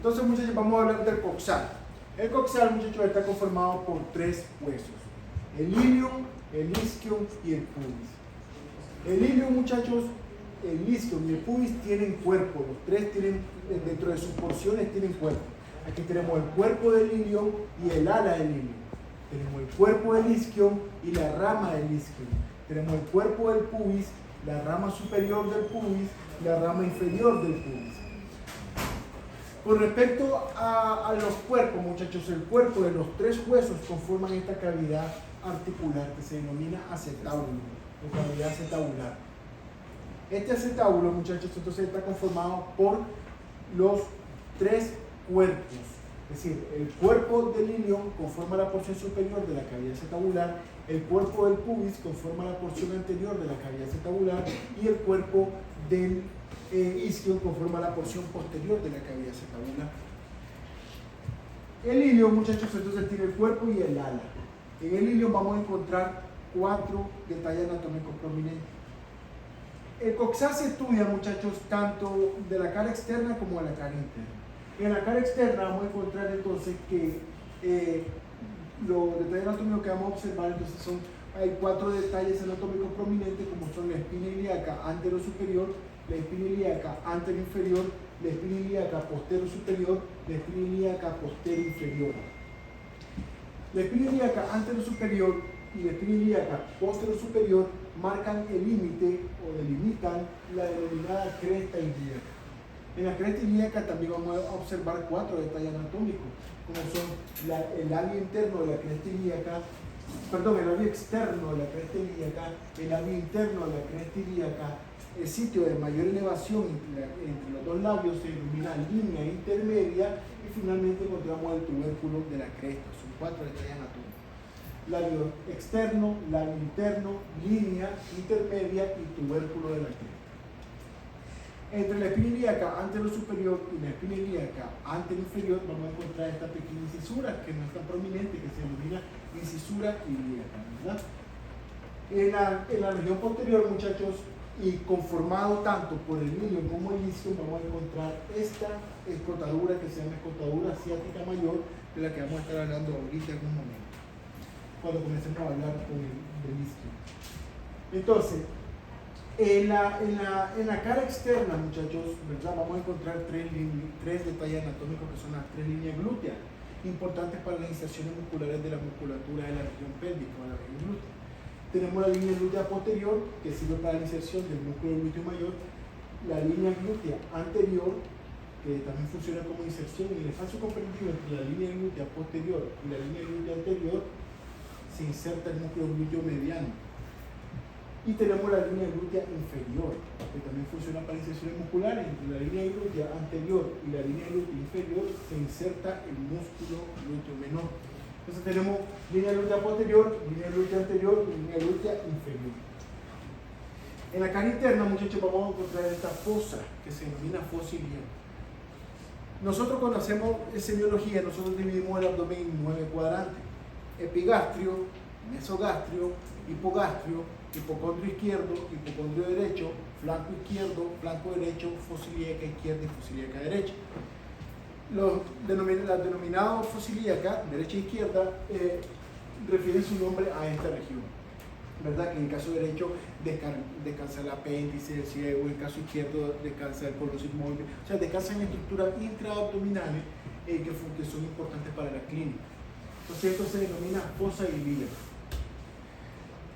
Entonces, muchachos, vamos a hablar del coxal. El coxal, muchachos, está conformado por 3 huesos: el ilium, el isquium y el pubis. El ilium, muchachos, el isquium y el pubis tienen cuerpo. Los 3 tienen, dentro de sus porciones, tienen cuerpo. Aquí tenemos el cuerpo del ilium y el ala del ilium. Tenemos el cuerpo del isquium y la rama del isquium. Tenemos el cuerpo del pubis, la rama superior del pubis, la rama inferior del pubis. Con respecto a los cuerpos, muchachos, el cuerpo de los 3 huesos conforman esta cavidad articular que se denomina acetábulo, o cavidad acetabular. Este acetábulo, muchachos, entonces está conformado por los 3 cuerpos. Es decir, el cuerpo del ilium conforma la porción superior de la cavidad acetabular, el cuerpo del pubis conforma la porción anterior de la cavidad acetabular y el cuerpo del isquium conforma la porción posterior de la cavidad acetabular. El ilium, muchachos, entonces tiene el cuerpo y el ala. En el ilium vamos a encontrar 4 detalles anatómicos prominentes. El coxal se estudia, muchachos, tanto de la cara externa como de la cara interna. En la cara externa vamos a encontrar entonces que los detalles anatómicos que vamos a observar entonces hay 4 detalles anatómicos prominentes, como son la espina ilíaca antero-superior, la espina ilíaca antero-inferior, la espina ilíaca postero-superior, la espina ilíaca postero-inferior. La espina ilíaca antero-superior y la espina ilíaca postero-superior marcan el límite o delimitan la denominada cresta ilíaca. En la cresta ilíaca también vamos a observar 4 detalles anatómicos, como son el labio interno de la cresta ilíaca, el labio externo de la cresta ilíaca, el labio interno de la cresta ilíaca. El sitio de mayor elevación entre los 2 labios se denomina línea intermedia y finalmente encontramos el tubérculo de la cresta. Son 4 detalles anatómicos: labio externo, labio interno, línea intermedia y tubérculo de la cresta. Entre la espina ilíaca antero-superior y la espina ilíaca antero-inferior vamos a encontrar esta pequeña incisura que no es tan prominente, que se denomina incisura ilíaca, ¿verdad? En la región posterior, muchachos, y conformado tanto por el ilium como el isquium, vamos a encontrar esta escotadura que se llama escotadura asiática mayor, de la que vamos a estar hablando ahorita en un momento, cuando comencemos a hablar del isquium. Entonces, en la cara externa, muchachos, ¿verdad? Vamos a encontrar 3 detalles anatómicos que son las 3 líneas glúteas, importantes para las inserciones musculares de la musculatura de la región pélvica o la región glútea. Tenemos la línea glútea posterior, que sirve para la inserción del músculo glúteo mayor, la línea glútea anterior, que también funciona como inserción, y en el espacio comprendido entre la línea glútea posterior y la línea glútea anterior se inserta el músculo glúteo mediano. Y tenemos la línea glútea inferior, que también funciona para inserciones musculares. Entre la línea glútea anterior y la línea glútea inferior se inserta el músculo glúteo menor. Entonces tenemos línea glútea posterior, línea glútea anterior y línea glútea inferior. En la cara interna, muchachos, vamos a encontrar esta fosa que se denomina fosa ilíaca. Nosotros cuando hacemos semiología, nosotros dividimos el abdomen en 9 cuadrantes: epigastrio, mesogastrio, hipogastrio, hipocondrio izquierdo, hipocondrio derecho, flanco izquierdo, flanco derecho, fosa ilíaca izquierda y fosa ilíaca derecha. Las denominadas fosa ilíaca, derecha e izquierda, refieren su nombre a esta región, ¿verdad? Que en el caso derecho descansa el apéndice, el ciego; en el caso izquierdo descansa el colon sigmoide. O sea, descansan estructuras intraabdominales que son importantes para la clínica. Entonces esto se denomina fosa ilíaca.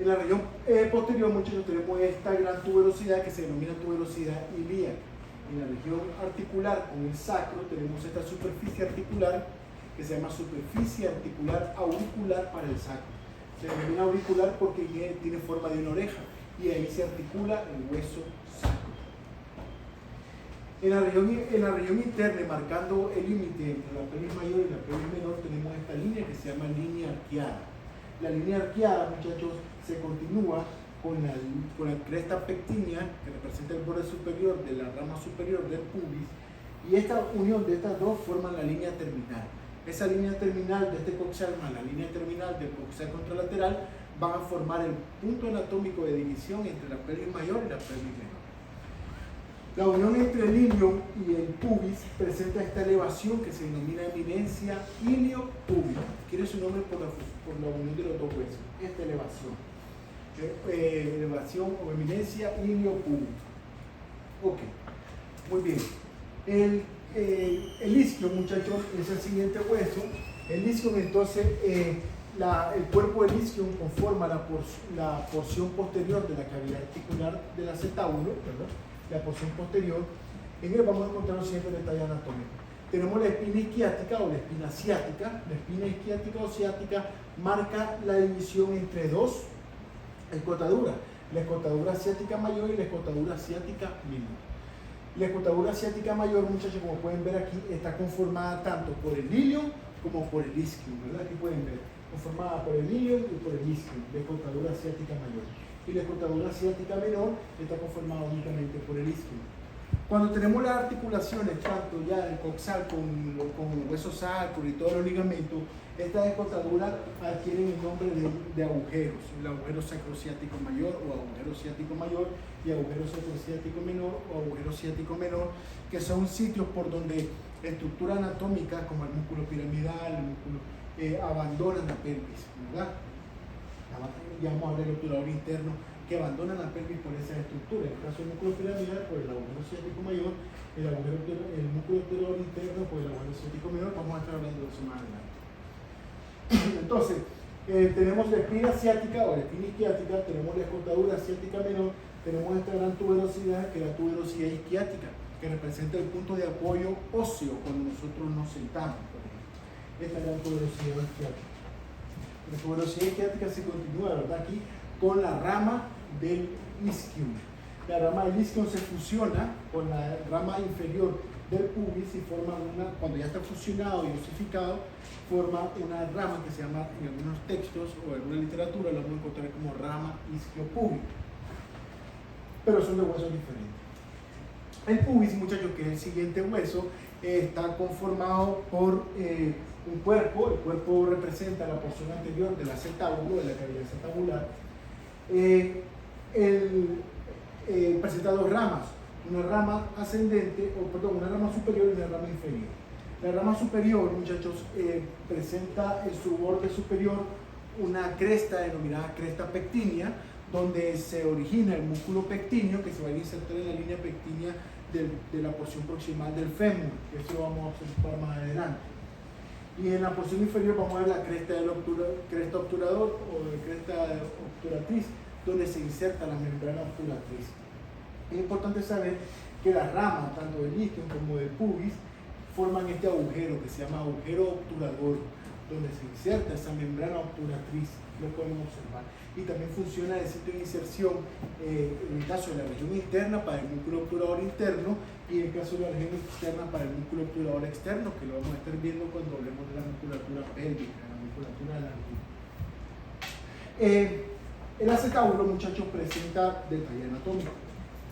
En la región posterior, muchachos, tenemos esta gran tuberosidad que se denomina tuberosidad ilíaca. En la región articular con el sacro tenemos esta superficie articular que se llama superficie articular auricular para el sacro. Se denomina auricular porque tiene forma de una oreja y ahí se articula el hueso sacro. En la región interna, marcando el límite entre la pelvis mayor y la pelvis menor, tenemos esta línea que se llama línea arqueada. La línea arqueada, muchachos, se continúa con la cresta pectínea, que representa el borde superior de la rama superior del pubis, y esta unión de estas dos forman la línea terminal. Esa línea terminal de este coxal más la línea terminal del coxal contralateral van a formar el punto anatómico de división entre la pelvis mayor y la pelvis menor. La unión entre el ilium y el pubis presenta esta elevación que se denomina eminencia ilio-púbica. Quiere su nombre por la unión de los dos huesos, esta elevación. Elevación o eminencia ilio-púbica. Ok, muy bien. El isquion, muchachos, es el siguiente hueso. El isquion, entonces, el cuerpo del isquion conforma la porción posterior de la cavidad articular del acetábulo, ¿verdad? La porción posterior. En él vamos a encontrar los siguientes detalles anatómicos. Tenemos la espina isquiática o la espina ciática. La espina isquiática o ciática marca la división entre dos escotaduras, la escotadura ciática mayor y la escotadura ciática menor. La escotadura ciática mayor, muchachos, como pueden ver aquí, está conformada tanto por el ilium como por el isquion, ¿verdad? Aquí pueden ver, conformada por el ilium y por el isquion, la escotadura ciática mayor. Y la escotadura ciática menor está conformada únicamente por el isquion. Cuando tenemos las articulaciones, tanto ya el coxal con el hueso sacro y todos los ligamentos, estas escotaduras adquieren el nombre de agujeros, el agujero sacrociático mayor o agujero ciático mayor y agujero sacrociático menor o agujero ciático menor, que son sitios por donde estructuras anatómicas como el músculo piramidal, el músculo, abandonan la pelvis, ¿verdad? Ya vamos a ver el obturador interno que abandonan la pelvis por esa estructura. En el caso del músculo piramidal, por el agujero ciático mayor, el músculo obturador interno por el agujero ciático menor. Vamos a estar hablando de eso más adelante. Entonces, tenemos la espina ciática o la espina isquiática, tenemos la escotadura ciática menor, tenemos esta gran tuberosidad que es la tuberosidad isquiática, que representa el punto de apoyo óseo cuando nosotros nos sentamos, por ejemplo. Esta gran tuberosidad isquiática. La tuberosidad isquiática se continúa, ¿verdad? Aquí con la rama del isquion. La rama del isquion se fusiona con la rama inferior del pubis y forma cuando ya está fusionado y osificado, forma una rama que se llama, en algunos textos o en alguna literatura, lo vamos a encontrar como rama isquiopúbica. Pero son de huesos diferentes. El pubis, muchachos, que es el siguiente hueso, está conformado por un cuerpo. El cuerpo representa la porción anterior del acetábulo, de la cavidad acetabular. Presenta dos ramas, una rama ascendente, una rama superior y una rama inferior. La rama superior, muchachos, presenta en su borde superior una cresta denominada cresta pectínea, donde se origina el músculo pectíneo que se va a insertar en la línea pectínea de la porción proximal del fémur, que eso lo vamos a observar más adelante. Y en la porción inferior vamos a ver la cresta obturador o cresta obturatriz, donde se inserta la membrana obturatriz. Es importante saber que las ramas, tanto del isquion como del pubis, forman este agujero que se llama agujero obturador, donde se inserta esa membrana obturatriz, lo podemos observar. Y también funciona de sitio de inserción en el caso de la región interna para el músculo obturador interno y en el caso de la región externa para el músculo obturador externo, que lo vamos a estar viendo cuando hablemos de la musculatura pélvica, la musculatura de la región. El acetábulo, muchachos, presenta detalle anatómico.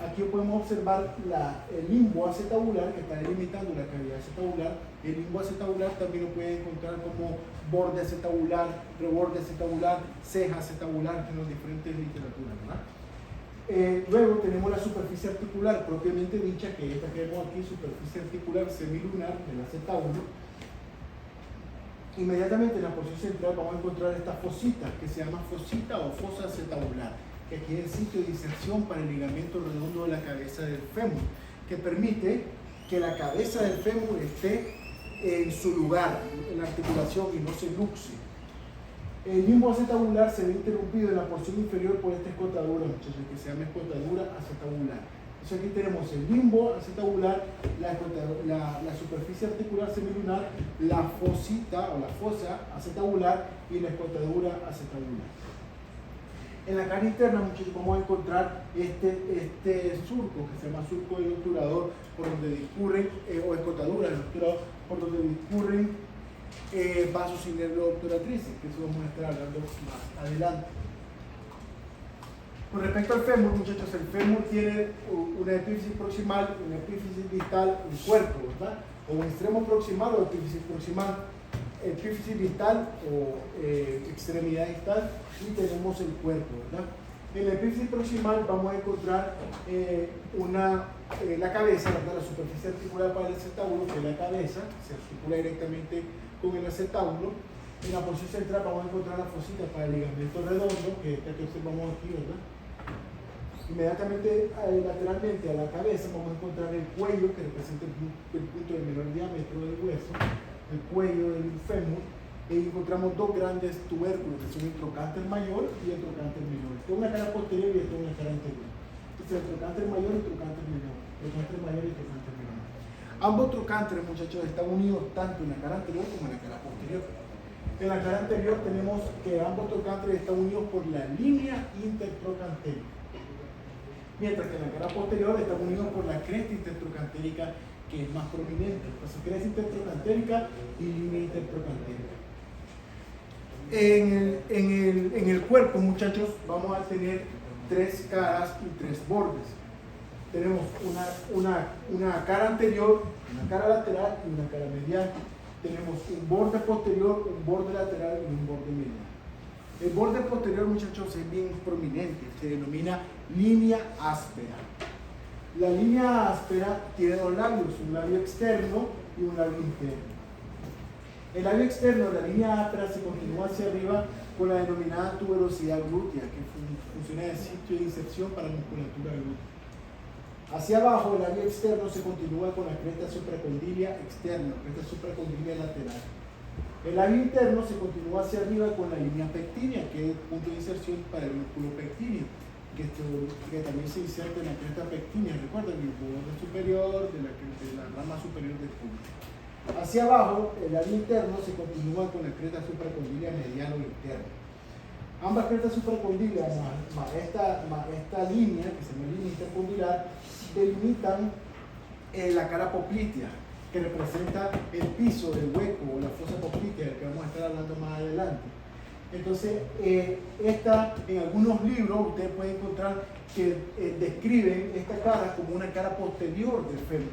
Aquí podemos observar el limbo acetabular que está delimitando la cavidad acetabular. El limbo acetabular también lo pueden encontrar como borde acetabular, reborde acetabular, ceja acetabular en las diferentes literaturas, ¿verdad? Luego tenemos la superficie articular propiamente dicha, que esta que vemos aquí, superficie articular semilunar del acetábulo. Inmediatamente en la porción central vamos a encontrar esta fosita que se llama fosita o fosa acetabular, que aquí es el sitio de inserción para el ligamento redondo de la cabeza del fémur, que permite que la cabeza del fémur esté en su lugar, en la articulación y no se luxe. El limbo acetabular se ve interrumpido en la porción inferior por esta escotadura, muchachos, que se llama escotadura acetabular. Entonces aquí tenemos el limbo acetabular, la superficie articular semilunar, la fosita o la fosa acetabular y la escotadura acetabular. En la cara interna, muchachos, vamos a encontrar este surco que se llama surco del obturador, por donde discurren, o escotadura del obturador, por donde discurren vasos sin nervio obturatrices, que eso vamos a estar hablando más adelante. Con respecto al fémur, muchachos, el fémur tiene una epífisis proximal, una epífisis distal, un cuerpo, ¿verdad? O un extremo proximal o epífisis proximal, epífisis distal o extremidad distal, y tenemos el cuerpo, ¿verdad? En la epífisis proximal vamos a encontrar la cabeza, ¿verdad? La superficie articular para el acetábulo, que es la cabeza, se articula directamente con el acetábulo. En la porción central vamos a encontrar la fosita para el ligamento redondo, que es esta que observamos aquí, ¿verdad? Inmediatamente, lateralmente a la cabeza, vamos a encontrar el cuello, que representa el punto del menor diámetro del hueso, el cuello del fémur, y encontramos dos grandes tubérculos, que son el trocánter mayor y el trocánter menor. Esto es una cara posterior y esto es una cara anterior. Entonces, el trocánter mayor y el trocánter menor. Trocánter mayor y trocánter menor. Ambos trocánteres, muchachos, están unidos tanto en la cara anterior como en la cara posterior. En la cara anterior tenemos que ambos trocánteres están unidos por la línea intertrocantérica, mientras que en la cara posterior están unidos por la cresta intertrocantérica, que es más prominente. Entonces, cresta intertrocantérica y línea intertrocantérica. En el cuerpo, muchachos, vamos a tener tres caras y tres bordes. Tenemos una cara anterior, una cara lateral y una cara medial. Tenemos un borde posterior, un borde lateral y un borde medial. El borde posterior, muchachos, es bien prominente, se denomina línea áspera. La línea áspera tiene dos labios, un labio externo y un labio interno. El labio externo de la línea áspera se continúa hacia arriba con la denominada tuberosidad glútea, que funciona de sitio de inserción para la musculatura glútea. Hacia abajo, el labio externo se continúa con la cresta supracondilia externa, cresta supracondilia lateral. El labio interno se continúa hacia arriba con la línea pectínea, que es el punto de inserción para el músculo pectíneo, que también se inserta en la cresta pectínea. Recuerden, el borde superior de la rama superior del pubis. Hacia abajo, el labio interno se continúa con la cresta supracondilia medial o interna. Ambas crestas supracondilias más esta línea, que se llama línea intercondilar, delimitan la cara poplitea, que representa el piso del hueco o la fosa poplitea, del que vamos a estar hablando más adelante. Entonces, en algunos libros ustedes pueden encontrar que describen esta cara como una cara posterior del fémur,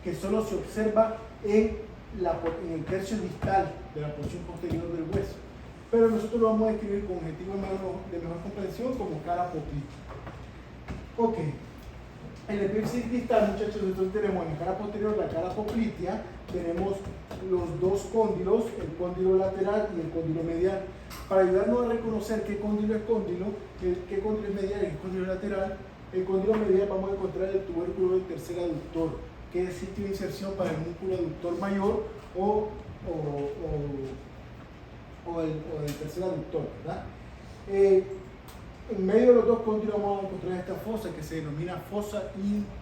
que solo se observa en el tercio distal de la porción posterior del hueso. Pero nosotros lo vamos a describir con objetivo de mejor comprensión como cara poplitea. Ok. En el epífisis distal, muchachos, entonces tenemos en la cara posterior la cara poplitea, tenemos los dos cóndilos, el cóndilo lateral y el cóndilo medial. Para ayudarnos a reconocer qué cóndilo es cóndilo, qué cóndilo es medial y qué cóndilo es lateral, el cóndilo medial vamos a encontrar el tubérculo del tercer aductor, que es sitio de inserción para el músculo aductor mayor o el tercer aductor, ¿verdad? En medio de los dos cóndilos vamos a encontrar esta fosa que se denomina fosa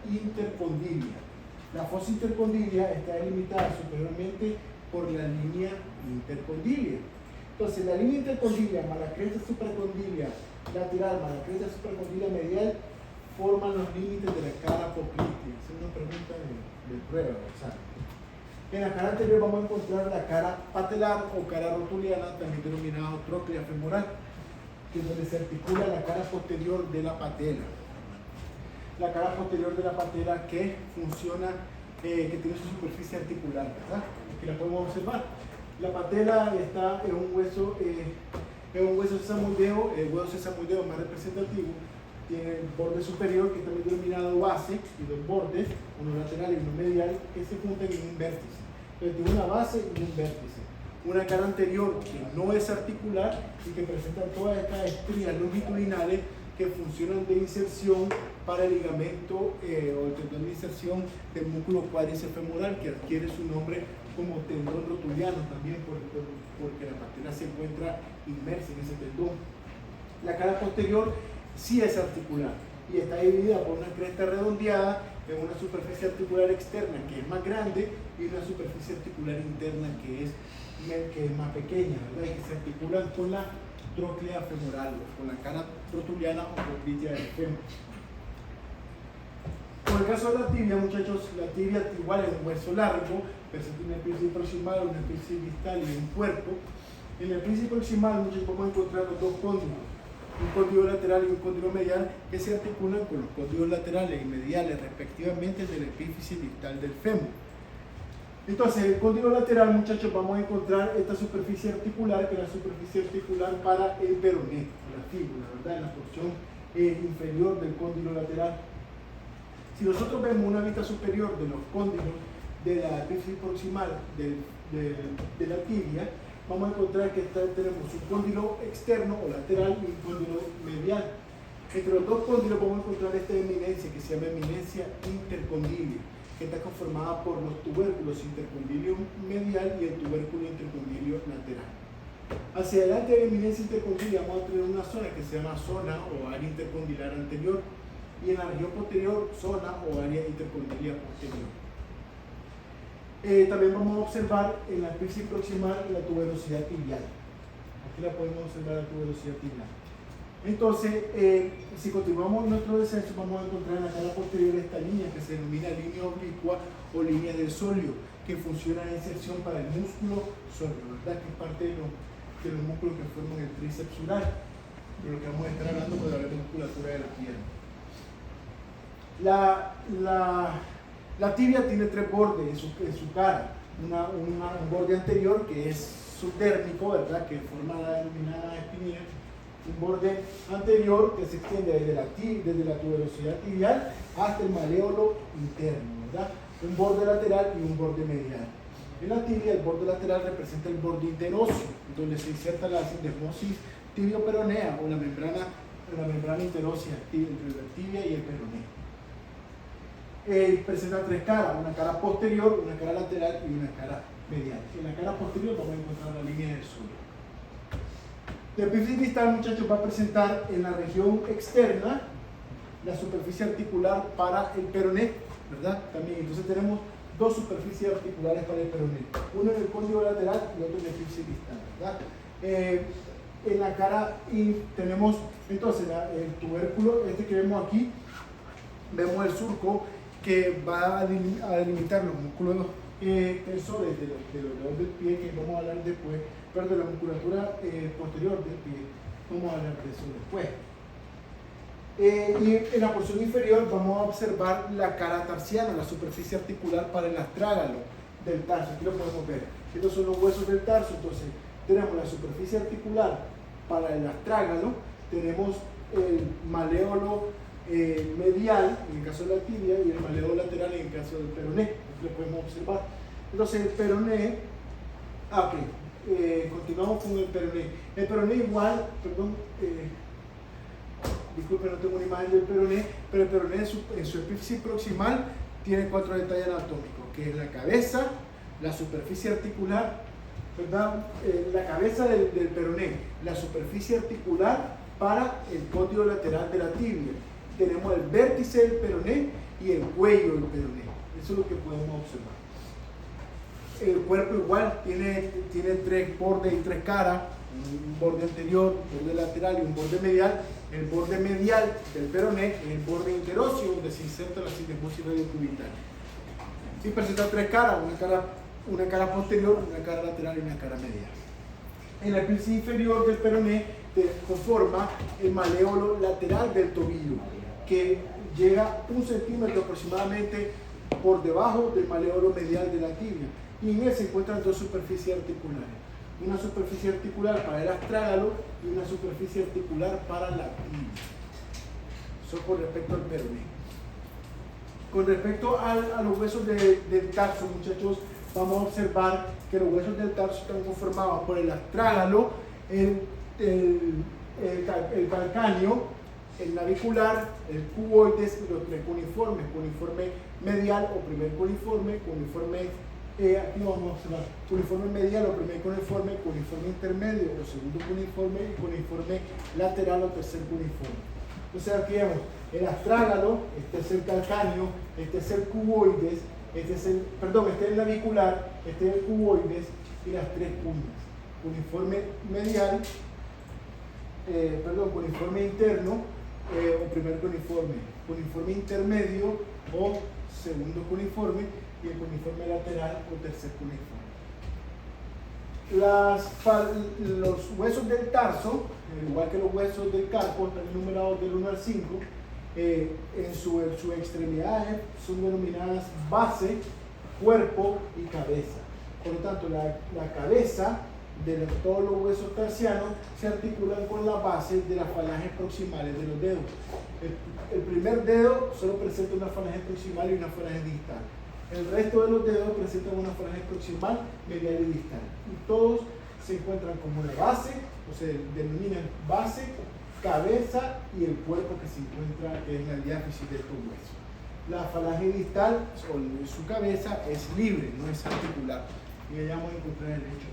intercondilia. La fosa intercondilia está delimitada superiormente por la línea intercondilia. Entonces, la línea intercondilia más la cresta supracondilia lateral más la cresta supracondilia medial forman los límites de la cara poplitea. Esa es una pregunta de prueba, ¿sabes? En la cara anterior vamos a encontrar la cara patelar o cara rotuliana, también denominada tróclea femoral, que es donde se articula la cara posterior de la patela. La cara posterior de la patela que funciona, que tiene su superficie articular, ¿verdad? Que la podemos observar. La patela está en un hueso sesamoideo, el hueso sesamoideo más representativo. Tiene el borde superior, que también es denominado base, y dos bordes, uno lateral y uno medial, que se juntan en un vértice. Entonces tiene una base y un vértice. Una cara anterior que no es articular y que presenta todas estas estrías longitudinales que funcionan de inserción para el ligamento o el tendón de inserción del músculo cuádriceps femoral, que adquiere su nombre como tendón rotuliano también, porque la patela se encuentra inmersa en ese tendón. La cara posterior sí es articular y está dividida por una cresta redondeada en una superficie articular externa que es más grande y una superficie articular interna que es más pequeña, ¿verdad? Y que se articulan con la tróclea femoral, con la cara rotuliana o poplitea del fémur. En el caso de la tibia, muchachos, la tibia igual es un hueso largo, presenta una epífisis proximal, una epífisis distal y un cuerpo. En la epífisis proximal, muchachos, vamos a encontrar los dos cóndilos, un cóndilo lateral y un cóndilo medial, que se articulan con los cóndilos laterales y mediales respectivamente de la epífisis distal del fémur. Entonces, el cóndilo lateral, muchachos, vamos a encontrar esta superficie articular, que es la superficie articular para el peroné, la fíbula, ¿verdad? En la porción inferior del cóndilo lateral. Si nosotros vemos una vista superior de los cóndilos de la epífisis proximal de la tibia, vamos a encontrar que tenemos un cóndilo externo o lateral y un cóndilo medial. Entre los dos cóndilos vamos a encontrar esta eminencia que se llama eminencia intercondilio, que está conformada por los tubérculos intercondilio medial y el tubérculo intercondilio lateral. Hacia adelante de la eminencia intercondilia vamos a tener una zona que se llama zona o área intercondilar anterior, y en la región posterior zona o área intercondilia posterior. También vamos a observar en la epífisis proximal la tuberosidad tibial. Aquí la podemos observar, la tuberosidad tibial. Entonces, si continuamos nuestro descenso, vamos a encontrar en la cara posterior esta línea que se denomina línea oblicua o línea del sóleo, que funciona de inserción para el músculo sóleo, ¿verdad? Que es parte de los músculos que forman el tríceps sural, de lo que vamos a estar hablando cuando hablemos de musculatura de la pierna. La tibia tiene tres bordes en su cara. Un borde anterior que es subdérmico, ¿verdad? Que forma la denominada espinilla. Un borde anterior que se extiende desde la tuberosidad tibial hasta el maléolo interno, ¿verdad? Un borde lateral y un borde medial. En la tibia, el borde lateral representa el borde interóseo, donde se inserta la sindesmosis tibio-peronea o la membrana interósea entre la tibia y el peroné. Presenta tres caras, una cara posterior, una cara lateral y una cara medial. En la cara posterior vamos a encontrar la línea del suelo. La epífisis distal, muchachos, va a presentar en la región externa la superficie articular para el peroné, ¿verdad? También, entonces tenemos dos superficies articulares para el peroné, uno en el cóndilo lateral y otro en la epífisis distal, ¿verdad? En la cara tenemos entonces el tubérculo, este que vemos aquí, vemos el surco que va a delimitar los músculos tensores de los dedos del pie, que vamos a hablar después, pero de la musculatura posterior del pie, vamos a hablar de eso después. Y en la porción inferior vamos a observar la cara tarsiana, la superficie articular para el astrágalo del tarso. Aquí lo podemos ver. Estos son los huesos del tarso. Entonces, tenemos la superficie articular para el astrágalo, tenemos el maléolo medial en el caso de la tibia y el maléolo lateral en el caso del peroné. Aquí lo podemos observar. Entonces, el peroné. Continuamos con el peroné. El peroné igual, disculpen, no tengo una imagen del peroné, pero el peroné en su epífisis proximal tiene 4 detalles anatómicos, que es la cabeza, la superficie articular, ¿verdad? La cabeza del peroné, la superficie articular para el cóndilo lateral de la tibia. Tenemos el vértice del peroné y el cuello del peroné. Eso es lo que podemos observar. El cuerpo igual tiene tres bordes y tres caras, un borde anterior, un borde lateral y un borde medial. El borde medial del peroné es el borde interóseo, donde se inserta la sindesmosis radiocubital. Y presenta tres caras, una cara posterior, una cara lateral y una cara medial. En la epífisis inferior del peroné conforma el maléolo lateral del tobillo, que llega 1 centímetro aproximadamente por debajo del maléolo medial de la tibia. Y en él se encuentran dos superficies articulares. Una superficie articular para el astrágalo y una superficie articular para la tibia. Eso con respecto al peroné. Con respecto a los huesos del tarso, muchachos, vamos a observar que los huesos del tarso están conformados por el astrágalo, el calcáneo, el navicular, el cuboides y los tres cuniformes. Cuniforme medial o primer cuniforme, aquí lo vamos a observar, cuniforme medial o primer cuniforme, cuniforme intermedio o segundo cuniforme y cuniforme lateral o tercer cuniforme. Entonces aquí vemos el astrágalo, este es el calcáneo, este es el cuboides, este es el navicular, este es el cuboides y las tres cuñas. Cuniforme medial, cuniforme interno o primer cuniforme intermedio o segundo cuniforme y el cuniforme lateral o tercer cuniforme. Los huesos del tarso, igual que los huesos del carpo, están enumerados del 1 al 5. En sus extremidades son denominadas base, cuerpo y cabeza. Por lo tanto, la cabeza todos los huesos tarsianos se articulan con la base de las falanges proximales de los dedos. El primer dedo solo presenta una falange proximal y una falange distal. El resto de los dedos presentan una falange proximal, medial y distal. Y todos se encuentran como una base, o se denominan base, cabeza y el cuerpo que se encuentra, que es la diáfisis de estos huesos. La falange distal, o su cabeza, es libre, no es articular. Y allá vamos a encontrar el hecho.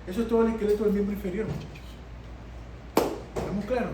Eso es todo el esqueleto del miembro inferior, muchachos. ¿Estamos claros?